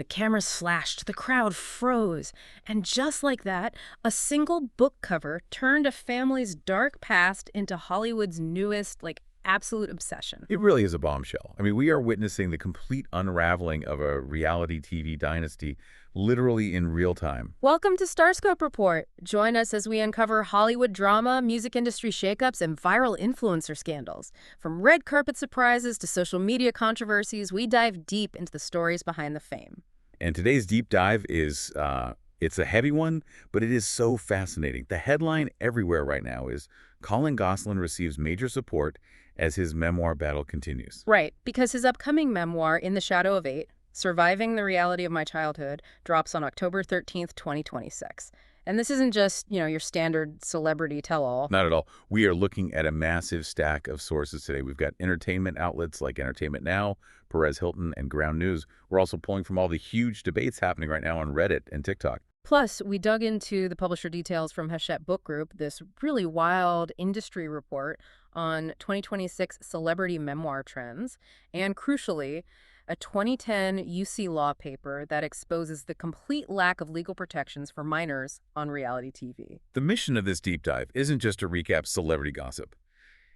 The cameras flashed, the crowd froze, and just like that, a single book cover turned a family's dark past into Hollywood's newest, absolute obsession. It really is a bombshell. I mean, we are witnessing the complete unraveling of a reality TV dynasty literally in real time. Welcome to Starscope Report. Join us as we uncover Hollywood drama, music industry shakeups, and viral influencer scandals. From red carpet surprises to social media controversies, we dive deep into the stories behind the fame. And today's deep dive is, it's a heavy one, but it is so fascinating. The headline everywhere right now is Collin Gosselin receives major support as his memoir battle continues. Right, because his upcoming memoir, In the Shadow of Eight, Surviving the Reality of My Childhood, drops on October 13th, 2026. And this isn't just, your standard celebrity tell-all. Not at all. We are looking at a massive stack of sources today. We've got entertainment outlets like Entertainment Now, Paris Hilton, and Ground News. We're also pulling from all the huge debates happening right now on Reddit and TikTok. Plus, we dug into the publisher details from Hachette Book Group, this really wild industry report on 2026 celebrity memoir trends, and crucially, a 2010 UC Law paper that exposes the complete lack of legal protections for minors on reality TV. The mission of this deep dive isn't just to recap celebrity gossip.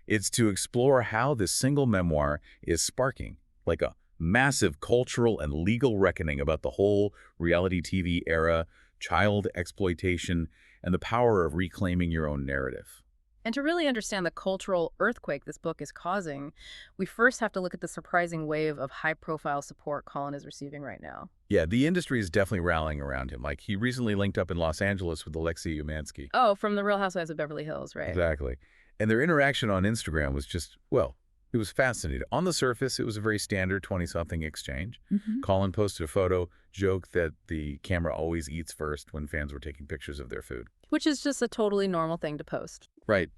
It's to explore how this single memoir is sparking, like a massive cultural and legal reckoning about the whole reality TV era, child exploitation, and the power of reclaiming your own narrative. And to really understand the cultural earthquake this book is causing, we first have to look at the surprising wave of high-profile support Collin is receiving right now. Yeah, the industry is definitely rallying around him. Like, he recently linked up in Los Angeles with Alexia Umansky. Oh, from The Real Housewives of Beverly Hills, right? Exactly. And their interaction on Instagram was just, well, it was fascinating. On the surface, it was a very standard 20-something exchange. Collin posted a photo, joked that the camera always eats first when fans were taking pictures of their food. Which is just a totally normal thing to post. Right.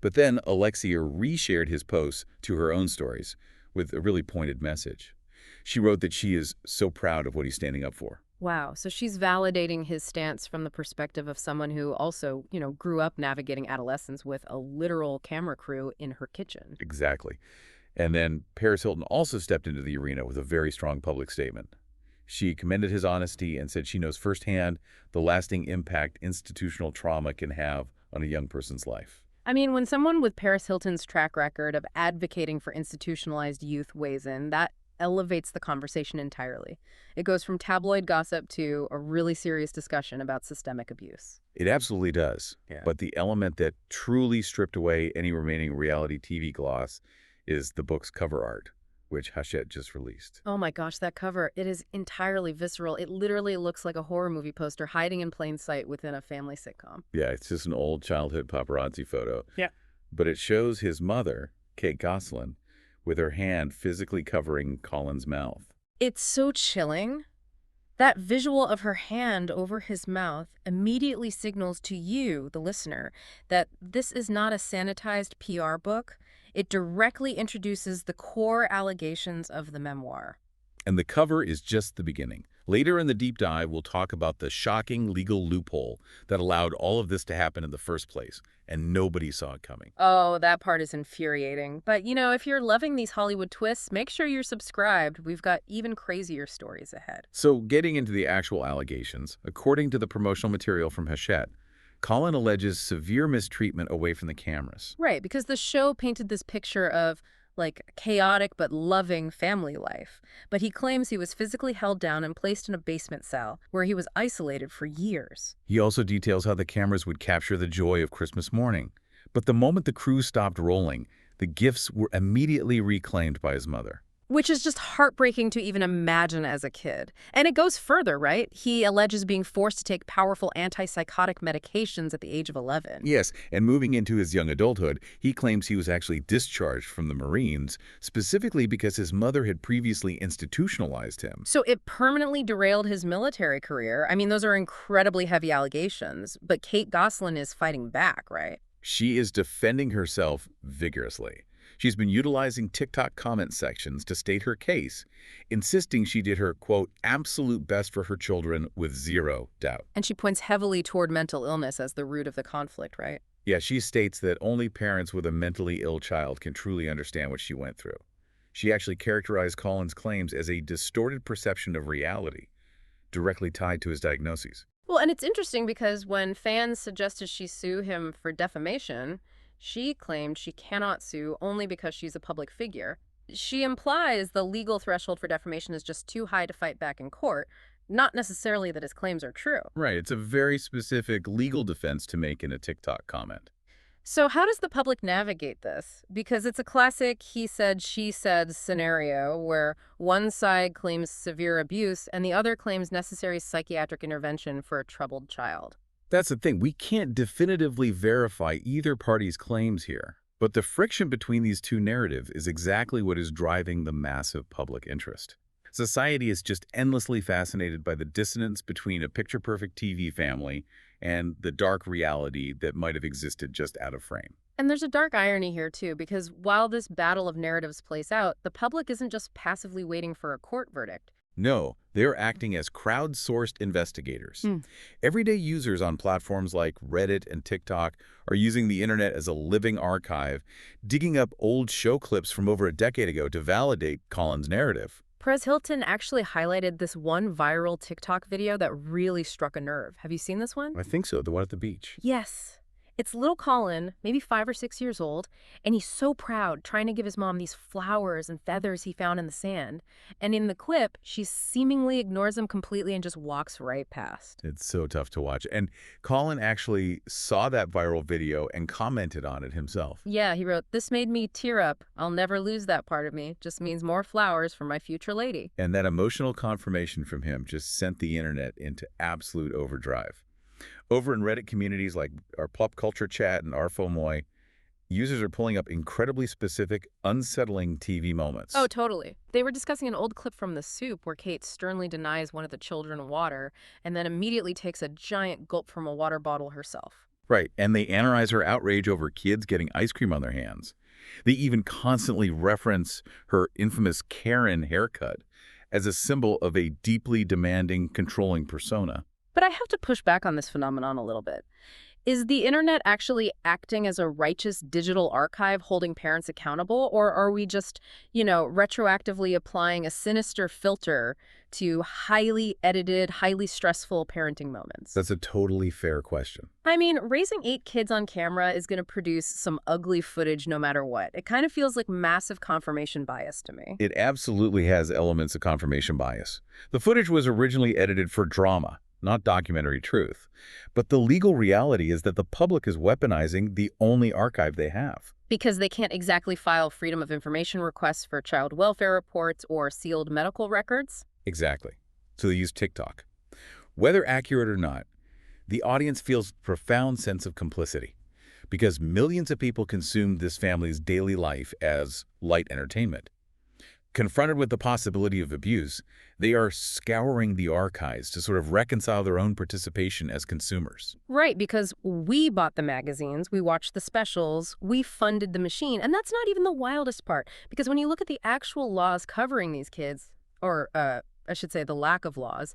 But then Alexia reshared his posts to her own stories with a really pointed message. She wrote that she is so proud of what he's standing up for. Wow, so she's validating his stance from the perspective of someone who also, grew up navigating adolescence with a literal camera crew in her kitchen. Exactly. And then Paris Hilton also stepped into the arena with a very strong public statement. She commended his honesty and said she knows firsthand the lasting impact institutional trauma can have on a young person's life. I mean, when someone with Paris Hilton's track record of advocating for institutionalized youth weighs in, that elevates the conversation entirely. It goes from tabloid gossip to a really serious discussion about systemic abuse. It absolutely does. Yeah. But the element that truly stripped away any remaining reality TV gloss is the book's cover art, which Hachette just released. Oh my gosh, that cover, it is entirely visceral. It literally looks like a horror movie poster hiding in plain sight within a family sitcom. Yeah, it's just an old childhood paparazzi photo. Yeah. But it shows his mother, Kate Gosselin, with her hand physically covering Collin's mouth. It's so chilling. That visual of her hand over his mouth immediately signals to you, the listener, that this is not a sanitized PR book. It directly introduces the core allegations of the memoir. And the cover is just the beginning. Later in the deep dive, we'll talk about the shocking legal loophole that allowed all of this to happen in the first place, and nobody saw it coming. Oh, that part is infuriating. But, if you're loving these Hollywood twists, make sure you're subscribed. We've got even crazier stories ahead. So getting into the actual allegations, according to the promotional material from Hachette, Collin alleges severe mistreatment away from the cameras. Right, because the show painted this picture of, chaotic but loving family life. But he claims he was physically held down and placed in a basement cell where he was isolated for years. He also details how the cameras would capture the joy of Christmas morning. But the moment the crew stopped rolling, the gifts were immediately reclaimed by his mother. Which is just heartbreaking to even imagine as a kid. And it goes further, right? He alleges being forced to take powerful antipsychotic medications at the age of 11. Yes, and moving into his young adulthood, he claims he was actually discharged from the Marines, specifically because his mother had previously institutionalized him. So it permanently derailed his military career. I mean, those are incredibly heavy allegations, but Kate Gosselin is fighting back, right? She is defending herself vigorously. She's been utilizing TikTok comment sections to state her case, insisting she did her, quote, absolute best for her children with zero doubt. And she points heavily toward mental illness as the root of the conflict, right? Yeah, she states that only parents with a mentally ill child can truly understand what she went through. She actually characterized Collin's claims as a distorted perception of reality, directly tied to his diagnoses. Well, and it's interesting because when fans suggested she sue him for defamation, she claimed she cannot sue only because she's a public figure. She implies the legal threshold for defamation is just too high to fight back in court, not necessarily that his claims are true. Right, it's a very specific legal defense to make in a TikTok comment. So how does the public navigate this? Because it's a classic he said, she said scenario where one side claims severe abuse and the other claims necessary psychiatric intervention for a troubled child. That's the thing, we can't definitively verify either party's claims here. But the friction between these two narratives is exactly what is driving the massive public interest. Society is just endlessly fascinated by the dissonance between a picture-perfect TV family and the dark reality that might have existed just out of frame. And there's a dark irony here, too, because while this battle of narratives plays out, the public isn't just passively waiting for a court verdict. No, they're acting as crowdsourced investigators. Hmm. Everyday users on platforms like Reddit and TikTok are using the internet as a living archive, digging up old show clips from over a decade ago to validate Collin's narrative. Paris Hilton actually highlighted this one viral TikTok video that really struck a nerve. Have you seen this one? I think so, the one at the beach. Yes. It's little Collin, maybe 5 or 6 years old, and he's so proud, trying to give his mom these flowers and feathers he found in the sand. And in the clip, she seemingly ignores him completely and just walks right past. It's so tough to watch. And Collin actually saw that viral video and commented on it himself. Yeah, he wrote, "This made me tear up. I'll never lose that part of me. Just means more flowers for my future lady." And that emotional confirmation from him just sent the internet into absolute overdrive. Over in Reddit communities like our Pop Culture Chat and Arfomoy, users are pulling up incredibly specific, unsettling TV moments. Oh, totally. They were discussing an old clip from The Soup where Kate sternly denies one of the children water and then immediately takes a giant gulp from a water bottle herself. Right, and they analyze her outrage over kids getting ice cream on their hands. They even constantly reference her infamous Karen haircut as a symbol of a deeply demanding, controlling persona. But I have to push back on this phenomenon a little bit. Is the internet actually acting as a righteous digital archive holding parents accountable, or are we just, retroactively applying a sinister filter to highly edited, highly stressful parenting moments? That's a totally fair question. I mean, raising 8 kids on camera is going to produce some ugly footage no matter what. It kind of feels like massive confirmation bias to me. It absolutely has elements of confirmation bias. The footage was originally edited for drama, not documentary truth. But the legal reality is that the public is weaponizing the only archive they have. Because they can't exactly file freedom of information requests for child welfare reports or sealed medical records? Exactly. So they use TikTok. Whether accurate or not, the audience feels a profound sense of complicity because millions of people consume this family's daily life as light entertainment. Confronted with the possibility of abuse, they are scouring the archives to sort of reconcile their own participation as consumers. Right, because we bought the magazines, we watched the specials, we funded the machine, and that's not even the wildest part. Because when you look at the actual laws covering these kids, or I should say the lack of laws,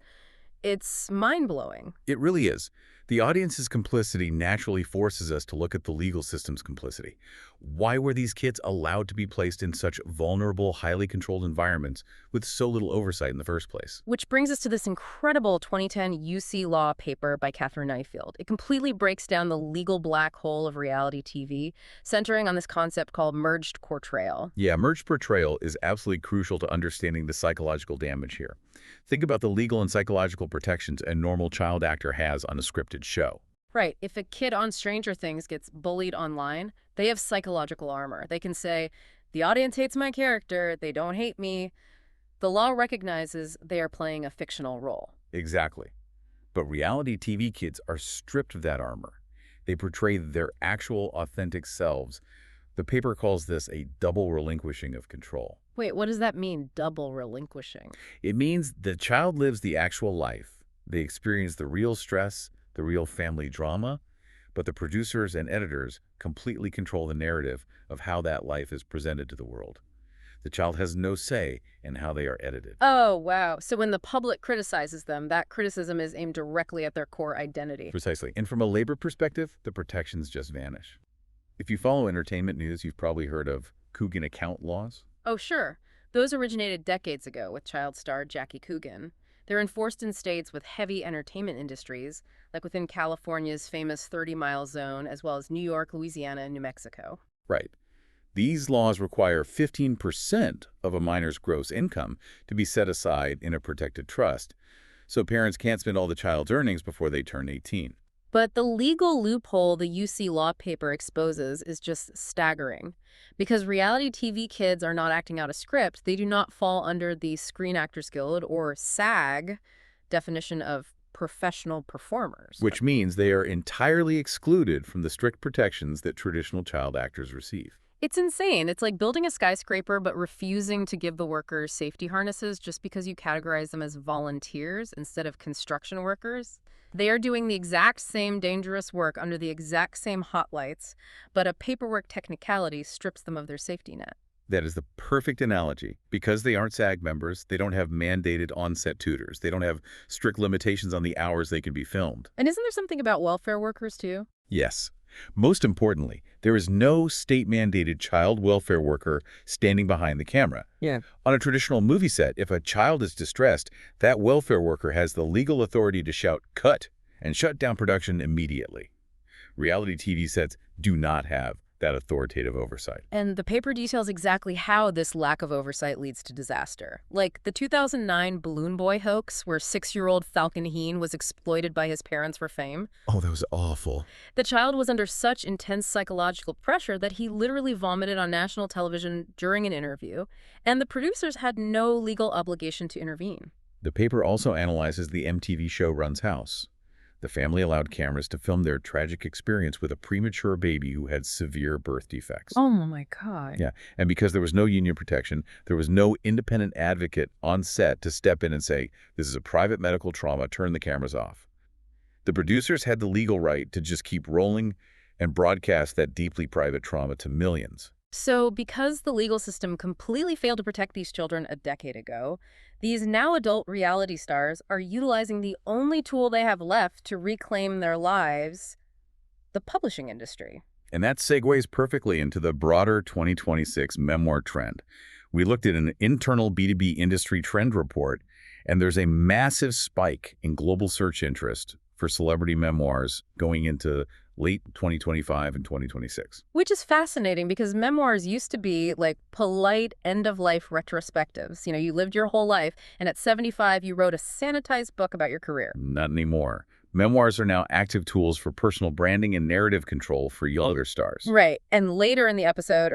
it's mind-blowing. It really is. The audience's complicity naturally forces us to look at the legal system's complicity. Why were these kids allowed to be placed in such vulnerable, highly controlled environments with so little oversight in the first place? Which brings us to this incredible 2010 UC Law paper by Katherine Neifeld. It completely breaks down the legal black hole of reality TV, centering on this concept called merged portrayal. Yeah, merged portrayal is absolutely crucial to understanding the psychological damage here. Think about the legal and psychological protections a normal child actor has on a scripted show. Right. If a kid on Stranger Things gets bullied online, they have psychological armor. They can say, the audience hates my character, they don't hate me. The law recognizes they are playing a fictional role. Exactly. But reality TV kids are stripped of that armor. They portray their actual, authentic selves. The paper calls this a double relinquishing of control. Wait, what does that mean, double relinquishing? It means the child lives the actual life. They experience the real stress, the real family drama, but the producers and editors completely control the narrative of how that life is presented to the world. The child has no say in how they are edited. Oh, wow. So when the public criticizes them, that criticism is aimed directly at their core identity. Precisely. And from a labor perspective, the protections just vanish. If you follow entertainment news, you've probably heard of Coogan account laws. Oh, sure. Those originated decades ago with child star Jackie Coogan. They're enforced in states with heavy entertainment industries, like within California's famous 30-mile zone, as well as New York, Louisiana, and New Mexico. Right. These laws require 15% of a minor's gross income to be set aside in a protected trust, so parents can't spend all the child's earnings before they turn 18. But the legal loophole the UC law paper exposes is just staggering. Because reality TV kids are not acting out a script, they do not fall under the Screen Actors Guild, or SAG, definition of professional performers. Which means they are entirely excluded from the strict protections that traditional child actors receive. It's insane. It's like building a skyscraper but refusing to give the workers safety harnesses just because you categorize them as volunteers instead of construction workers. They are doing the exact same dangerous work under the exact same hot lights, but a paperwork technicality strips them of their safety net. That is the perfect analogy. Because they aren't SAG members, they don't have mandated on-set tutors. They don't have strict limitations on the hours they can be filmed. And isn't there something about welfare workers, too? Yes. Most importantly, there is no state-mandated child welfare worker standing behind the camera. Yeah. On a traditional movie set, if a child is distressed, that welfare worker has the legal authority to shout, "Cut," and shut down production immediately. Reality TV sets do not have that authoritative oversight. And the paper details exactly how this lack of oversight leads to disaster. Like the 2009 Balloon Boy hoax, where 6-year-old Falcon Heen was exploited by his parents for fame. Oh, that was awful. The child was under such intense psychological pressure that he literally vomited on national television during an interview, and the producers had no legal obligation to intervene. The paper also analyzes the MTV show Run's House. The family allowed cameras to film their tragic experience with a premature baby who had severe birth defects. Oh my God. Yeah, and because there was no union protection, there was no independent advocate on set to step in and say, "This is a private medical trauma, turn the cameras off." The producers had the legal right to just keep rolling and broadcast that deeply private trauma to millions. So because the legal system completely failed to protect these children a decade ago, these now adult reality stars are utilizing the only tool they have left to reclaim their lives, the publishing industry. And that segues perfectly into the broader 2026 memoir trend. We looked at an internal B2B industry trend report, and there's a massive spike in global search interest for celebrity memoirs going into late 2025 and 2026. Which is fascinating because memoirs used to be like polite end-of-life retrospectives. You lived your whole life, and at 75, you wrote a sanitized book about your career. Not anymore. Memoirs are now active tools for personal branding and narrative control for younger stars. Right. And later in the episode,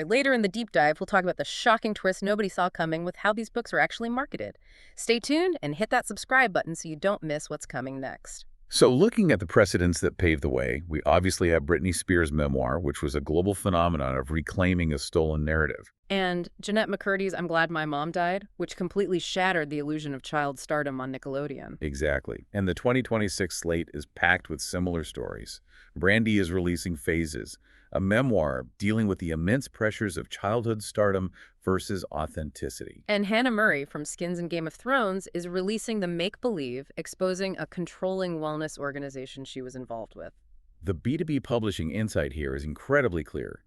later in the deep dive, we'll talk about the shocking twist nobody saw coming with how these books are actually marketed. Stay tuned and hit that subscribe button so you don't miss what's coming next. So looking at the precedents that paved the way, we obviously have Britney Spears' memoir, which was a global phenomenon of reclaiming a stolen narrative. And Jeanette McCurdy's I'm Glad My Mom Died, which completely shattered the illusion of child stardom on Nickelodeon. Exactly. And the 2026 slate is packed with similar stories. Brandy is releasing Phases, a memoir dealing with the immense pressures of childhood stardom versus authenticity. And Hannah Murray from Skins and Game of Thrones is releasing The Make-Believe, exposing a controlling wellness organization she was involved with. The B2B publishing insight here is incredibly clear.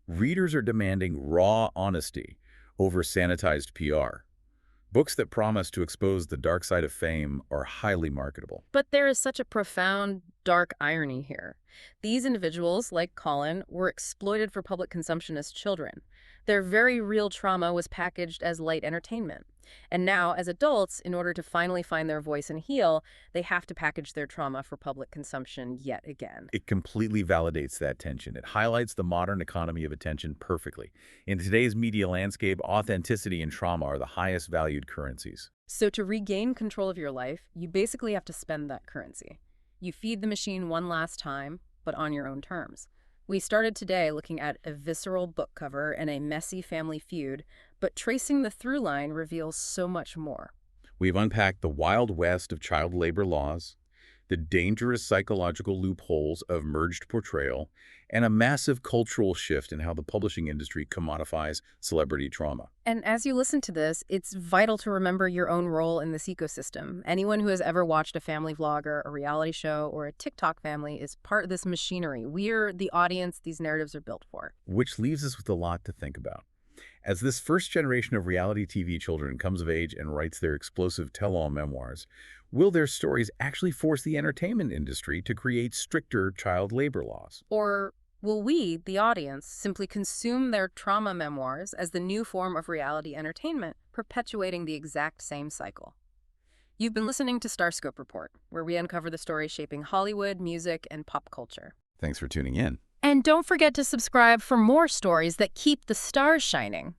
Readers are demanding raw honesty over sanitized PR. Books that promise to expose the dark side of fame are highly marketable. But there is such a profound, dark irony here. These individuals, like Collin, were exploited for public consumption as children. Their very real trauma was packaged as light entertainment. And now, as adults, in order to finally find their voice and heal, they have to package their trauma for public consumption yet again. It completely validates that tension. It highlights the modern economy of attention perfectly. In today's media landscape, authenticity and trauma are the highest valued currencies. So to regain control of your life, you basically have to spend that currency. You feed the machine one last time, but on your own terms. We started today looking at a visceral book cover and a messy family feud, but tracing the through line reveals so much more. We've unpacked the wild west of child labor laws, the dangerous psychological loopholes of merged portrayal, and a massive cultural shift in how the publishing industry commodifies celebrity trauma. And as you listen to this, it's vital to remember your own role in this ecosystem. Anyone who has ever watched a family vlogger, a reality show, or a TikTok family is part of this machinery. We're the audience these narratives are built for. Which leaves us with a lot to think about. As this first generation of reality TV children comes of age and writes their explosive tell-all memoirs, will their stories actually force the entertainment industry to create stricter child labor laws? Or will we, the audience, simply consume their trauma memoirs as the new form of reality entertainment, perpetuating the exact same cycle? You've been listening to Starscope Report, where we uncover the stories shaping Hollywood, music, and pop culture. Thanks for tuning in. And don't forget to subscribe for more stories that keep the stars shining.